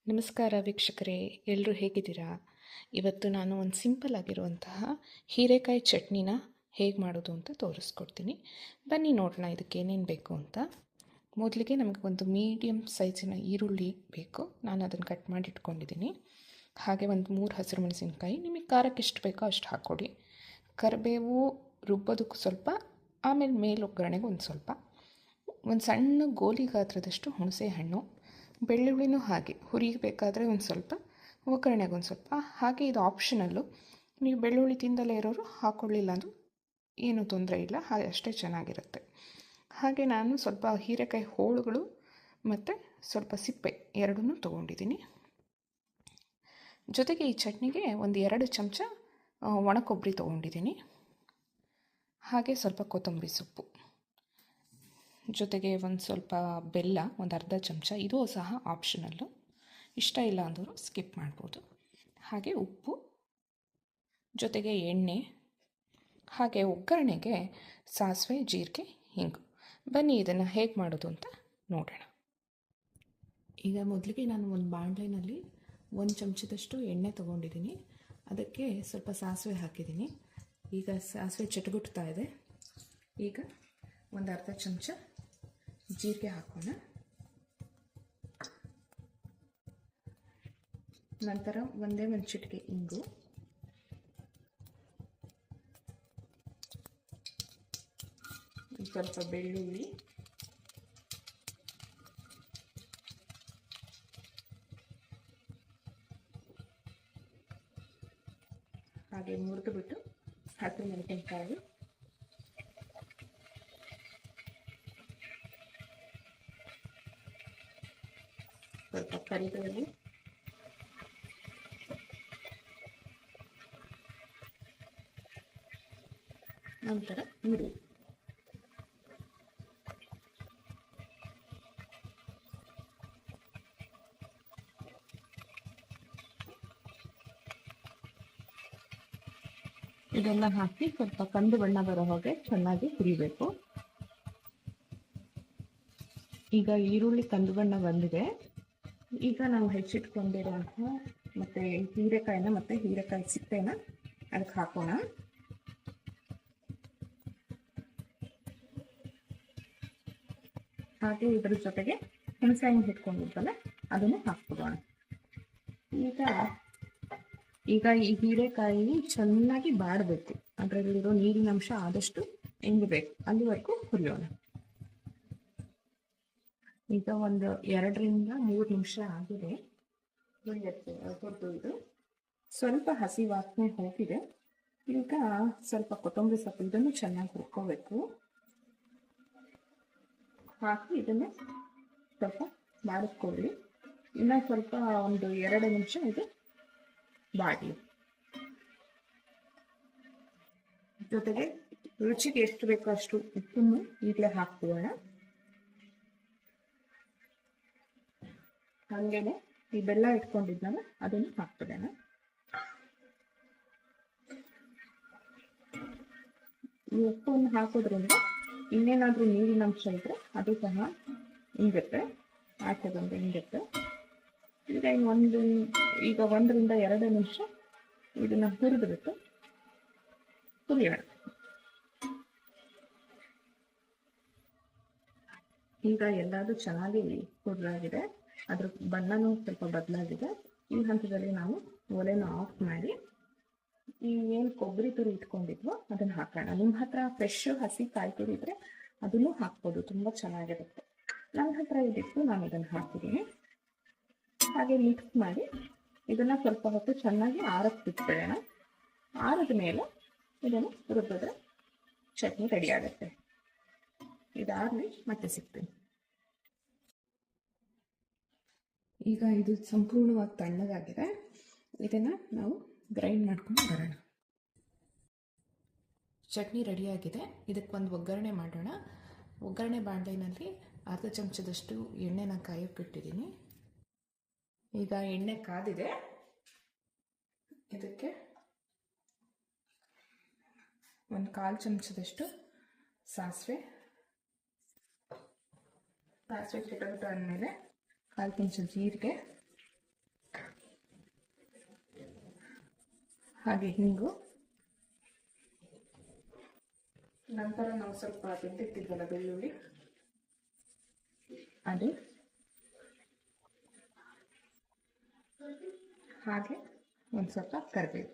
ನಮಸ್ಕಾರ ವೀಕ್ಷಕರೇ, ಎಲ್ಲರೂ ಹೇಗಿದ್ದೀರಾ? ಇವತ್ತು ನಾನು ಒಂದು ಸಿಂಪಲ್ ಆಗಿರುವಂತಹ ಹೀರೆಕಾಯಿ ಚಟ್ನಿನ ಹೇಗೆ ಮಾಡೋದು ಅಂತ ತೋರಿಸ್ಕೊಡ್ತೀನಿ. ಬನ್ನಿ ನೋಡೋಣ ಇದಕ್ಕೆ ಏನೇನು ಬೇಕು ಅಂತ. ಮೊದಲಿಗೆ ನಮಗೆ ಒಂದು ಮೀಡಿಯಮ್ ಸೈಜಿನ ಈರುಳ್ಳಿ ಬೇಕು. ನಾನು ಅದನ್ನು ಕಟ್ ಮಾಡಿ ಇಟ್ಕೊಂಡಿದ್ದೀನಿ. ಹಾಗೆ ಒಂದು 3 ಹಸಿರು ಮೆಣಸಿನ್ಕಾಯಿ, ನಿಮಗೆ ಖಾರಕ್ಕೆ ಎಷ್ಟು ಬೇಕೋ ಅಷ್ಟು ಹಾಕ್ಕೊಡಿ. ಕರಿಬೇವು ರುಬ್ಬೋದಕ್ಕೆ ಸ್ವಲ್ಪ, ಆಮೇಲೆ ಮೇಲೊಗ್ಗರಣೆಗೆ ಒಂದು ಸ್ವಲ್ಪ. ಒಂದು ಸಣ್ಣ ಗೋಲಿ ಗಾತ್ರದಷ್ಟು ಹುಣಸೆ ಹಣ್ಣು, ಬೆಳ್ಳುಳ್ಳಿನೂ ಹಾಗೆ ಹುರಿಬೇಕಾದ್ರೆ ಒಂದು ಸ್ವಲ್ಪ, ಒಗ್ಗರಣೆಗೆ ಒಂದು ಸ್ವಲ್ಪ. ಹಾಗೆ ಇದು ಆಪ್ಷನಲ್ಲು, ನೀವು ಬೆಳ್ಳುಳ್ಳಿ ತಿಂದಲೇ ಇರೋರು ಹಾಕ್ಕೊಳ್ಳಿಲ್ಲ ಅಂದರೂ ಏನೂ ತೊಂದರೆ ಇಲ್ಲ, ಹಾಗೆ ಅಷ್ಟೇ ಚೆನ್ನಾಗಿರುತ್ತೆ. ಹಾಗೆ ನಾನು ಸ್ವಲ್ಪ ಹೀರೆಕಾಯಿ ಹೋಳುಗಳು ಮತ್ತು ಸ್ವಲ್ಪ ಸಿಪ್ಪೆ ಎರಡನ್ನೂ ತೊಗೊಂಡಿದ್ದೀನಿ. ಜೊತೆಗೆ ಈ ಚಟ್ನಿಗೆ ಒಂದು 2 ಚಮಚ ಒಣ ಕೊಬ್ಬರಿ ತೊಗೊಂಡಿದ್ದೀನಿ. ಹಾಗೆ ಸ್ವಲ್ಪ ಕೊತ್ತಂಬರಿ ಸೊಪ್ಪು, ಜೊತೆಗೆ ಒಂದು ಸ್ವಲ್ಪ ಬೆಲ್ಲ, ಒಂದು ಅರ್ಧ ಚಮಚ. ಇದು ಸಹ ಆಪ್ಷನಲ್ಲು, ಇಷ್ಟ ಇಲ್ಲ ಅಂದವರು ಸ್ಕಿಪ್ ಮಾಡ್ಬೋದು. ಹಾಗೆ ಉಪ್ಪು, ಜೊತೆಗೆ ಎಣ್ಣೆ, ಹಾಗೆ ಒಗ್ಗರಣೆಗೆ ಸಾಸಿವೆ, ಜೀರಿಗೆ, ಹಿಂಗು. ಬನ್ನಿ ಇದನ್ನು ಹೇಗೆ ಮಾಡೋದು ಅಂತ ನೋಡೋಣ. ಈಗ ಮೊದಲಿಗೆ ನಾನು ಒಂದು ಬಾಣಲೆಯಲ್ಲಿ 1 ಚಮಚದಷ್ಟು ಎಣ್ಣೆ ತೊಗೊಂಡಿದ್ದೀನಿ. ಅದಕ್ಕೆ ಸ್ವಲ್ಪ ಸಾಸಿವೆ ಹಾಕಿದ್ದೀನಿ. ಈಗ ಸಾಸಿವೆ ಚಟಗುಟ್ತಾ ಇದೆ. ಈಗ ಒಂದು ಅರ್ಧ ಚಮಚ ಜೀರಿಗೆ ಹಾಕೋಣ. ನಂತರ ಒಂದೇ ಒಂದು ಚಿಟಿಕೆ ಇಂಗು, ಸ್ವಲ್ಪ ಬೆಳ್ಳುಳ್ಳಿ, ಹಾಗೆ ಮುರಿದು ಬಿಟ್ಟು ಹಸಿರು ಮೆಣಸಿನಕಾಯಿ, ಸ್ವಲ್ಪ ಕರಿಬೇವು, ನಂತರ ಈರುಳ್ಳಿ. ಇದೆಲ್ಲ ಹಾಕಿ ಸ್ವಲ್ಪ ಕಂದು ಬಣ್ಣ ಬರೋ ಹಾಗೆ ಚೆನ್ನಾಗಿ ಹುರಿಬೇಕು. ಈಗ ಈರುಳ್ಳಿ ಕಂದು ಬಣ್ಣ ಬಂದಿದೆ. ಈಗ ನಾವು ಹೆಚ್ಚಿಟ್ಕೊಂಡಿರುವಂತಹ ಮತ್ತು ಹೀರೆಕಾಯಿನ ಮತ್ತು ಹೀರೆಕಾಯಿ ಸಿಪ್ಪೆನ ಅದಕ್ಕೆ ಹಾಕೋಣ. ಹಾಗೆ ಇದರ ಜೊತೆಗೆ ಹುಣಸೆ ಹಣ್ಣು ಇಟ್ಕೊಂಡಿದ್ದಲ್ಲ ಅದನ್ನು ಹಾಕ್ಬಿಡೋಣ. ಈಗ ಈ ಹೀರೆಕಾಯಿ ಚೆನ್ನಾಗಿ ಬಾಡಬೇಕು, ಅದರಲ್ಲಿರೋ ನೀರಿನ ಅಂಶ ಆದಷ್ಟು ಇಂಗಬೇಕು, ಅಲ್ಲಿವರೆಗೂ ಹುರಿಯೋಣ. ಈಗ ಒಂದು 2ರಿಂದ 3 ನಿಮಿಷ ಆಗಿದೆ. ಹುರಿದು ಇದು ಸ್ವಲ್ಪ ಹಸಿ ವಾಸನೆ ಹೋಗಿದೆ. ಈಗ ಸ್ವಲ್ಪ ಕೊತ್ತಂಬರಿ ಸೊಪ್ಪು, ಇದನ್ನು ಚೆನ್ನಾಗಿ ಹುರ್ಕೋಬೇಕು. ಹಾಕಿ ಇದನ್ನು ಸ್ವಲ್ಪ ಮಾಡಿಸ್ಕೊಳ್ಳಿ. ಇನ್ನು ಸ್ವಲ್ಪ ಒಂದು 2 ನಿಮಿಷ ಇದು ಬಾಡಲಿ. ಜೊತೆಗೆ ರುಚಿಗೆ ಎಷ್ಟು ಬೇಕೋ ಅಷ್ಟು ಉಪ್ಪನ್ನು ಈಗಲೇ ಹಾಕ್ಬಿಡೋಣ. ಹಾಗೇನೆ ಈ ಬೆಲ್ಲ ಇಟ್ಕೊಂಡಿದ್ನಲ್ಲ ಅದನ್ನು ಹಾಕ್ಬಿಡೋಣ. ಈ ಉಪ್ಪನ್ನು ಹಾಕೋದ್ರಿಂದ ಇನ್ನೇನಾದರೂ ನೀರಿನ ಅಂಶ ಇದ್ರೆ ಅದು ಸಹ ಇಂಗುತ್ತೆ, ಆಚೆ ಬಂದು ಇಂಗುತ್ತೆ. ಈಗ 1ರಿಂದ 2 ನಿಮಿಷ ಇದನ್ನು ಹುರಿದು ಬಿಟ್ಟು ಹುರಿಯೋಣ. ಈಗ ಎಲ್ಲದೂ ಚೆನ್ನಾಗಿ ಹುರಿದಾಗಿದೆ, ಅದ್ರ ಬಣ್ಣನೂ ಸ್ವಲ್ಪ ಬದಲಾಗಿದೆ. ಈ ಹಂತದಲ್ಲಿ ನಾವು ಒಲೆನ ಆಫ್ ಮಾಡಿ ಈ ಏನು ಕೊಬ್ಬರಿ ತುರಿ ಇಟ್ಕೊಂಡಿದ್ವೋ ಅದನ್ನು ಹಾಕೋಣ. ನಿಮ್ಮ ಹತ್ರ ಫ್ರೆಶ್ ಹಸಿ ಕಾಯಿ ತುರಿ ಇದ್ರೆ ಅದನ್ನು ಹಾಕ್ಬೋದು, ತುಂಬ ಚೆನ್ನಾಗಿರುತ್ತೆ. ನನ್ನ ಹತ್ರ ಇದಿತ್ತು, ನಾನು ಇದನ್ನು ಹಾಕಿದ್ದೀನಿ. ಹಾಗೆ ಮಿಕ್ಸ್ ಮಾಡಿ ಇದನ್ನು ಸ್ವಲ್ಪ ಹೊತ್ತು ಚೆನ್ನಾಗಿ ಆರಕ್ಕೆ ಬಿಟ್ಬಿಡೋಣ. ಆರಿದ ಮೇಲೆ ಇದನ್ನು ರುಬ್ಬಿದ್ರೆ ಚಟ್ನಿ ರೆಡಿ ಆಗುತ್ತೆ. ಇದಾಗಲಿ ಮತ್ತೆ ಸಿಗ್ತೀನಿ. ಈಗ ಇದು ಸಂಪೂರ್ಣವಾಗಿ ತಣ್ಣಗಾಗಿದೆ. ಇದನ್ನು ನಾವು ಗ್ರೈಂಡ್ ಮಾಡ್ಕೊಂಡು ಬರೋಣ. ಚಟ್ನಿ ರೆಡಿಯಾಗಿದೆ. ಇದಕ್ಕೆ ಒಂದು ಒಗ್ಗರಣೆ ಮಾಡೋಣ. ಒಗ್ಗರಣೆ ಬಾಣಲೆಯಲ್ಲಿ ಅರ್ಧ ಚಮಚದಷ್ಟು ಎಣ್ಣೆನ ಕಾಯೋಕ್ಕೆ ಇಟ್ಟಿದ್ದೀನಿ. ಈಗ ಎಣ್ಣೆ ಕಾದಿದೆ. ಇದಕ್ಕೆ ಒಂದು 1/4 ಚಮಚದಷ್ಟು ಸಾಸಿವೆ ಚಿಟಪಟ ಆದಮೇಲೆ 1/4 ಚಮಚ ಜೀರಿಗೆ, ಹಾಗೆ ಹಿಂಗು. ನಂತರ ನಾವು ಸ್ವಲ್ಪ ತೆಗೆದಿಟ್ಟಿದ್ವಲ್ಲ ಬೆಳ್ಳುಳ್ಳಿ, ಅದು ಹಾಗೆ ಒಂದು ಸ್ವಲ್ಪ ಕರಿಬೇವು.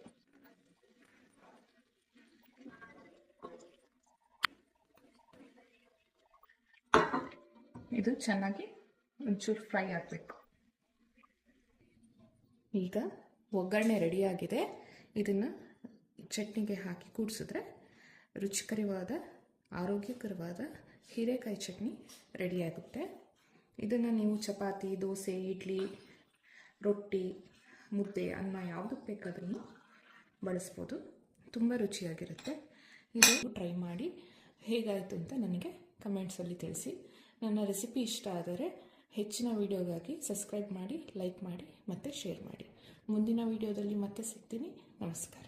ಇದು ಚೆನ್ನಾಗಿ ಒಂಚೂರು ಫ್ರೈ ಆಗಬೇಕು. ಈಗ ಒಗ್ಗರಣೆ ರೆಡಿಯಾಗಿದೆ. ಇದನ್ನು ಚಟ್ನಿಗೆ ಹಾಕಿ ಕೂಡಿಸಿದ್ರೆ ರುಚಿಕರವಾದ ಆರೋಗ್ಯಕರವಾದ ಹೀರೆಕಾಯಿ ಚಟ್ನಿ ರೆಡಿಯಾಗುತ್ತೆ. ಇದನ್ನು ನೀವು ಚಪಾತಿ, ದೋಸೆ, ಇಡ್ಲಿ, ರೊಟ್ಟಿ, ಮುದ್ದೆ, ಅನ್ನ ಯಾವುದಕ್ಕೆ ಬೇಕಾದ್ರೂ ಬಳಸ್ಬೋದು. ತುಂಬ ರುಚಿಯಾಗಿರುತ್ತೆ. ಇದು ಟ್ರೈ ಮಾಡಿ ಹೇಗಾಯಿತು ಅಂತ ನನಗೆ ಕಮೆಂಟ್ಸಲ್ಲಿ ತಿಳಿಸಿ. ನನ್ನ ರೆಸಿಪಿ ಇಷ್ಟ ಆದರೆ ಹೆಚ್ಚಿನ ವಿಡಿಯೋಗಾಗಿ ಸಬ್ಸ್ಕ್ರೈಬ್ ಮಾಡಿ, ಲೈಕ್ ಮಾಡಿ ಮತ್ತು ಶೇರ್ ಮಾಡಿ. ಮುಂದಿನ ವಿಡಿಯೋದಲ್ಲಿ ಮತ್ತೆ ಸಿಗ್ತೀನಿ. ನಮಸ್ಕಾರ.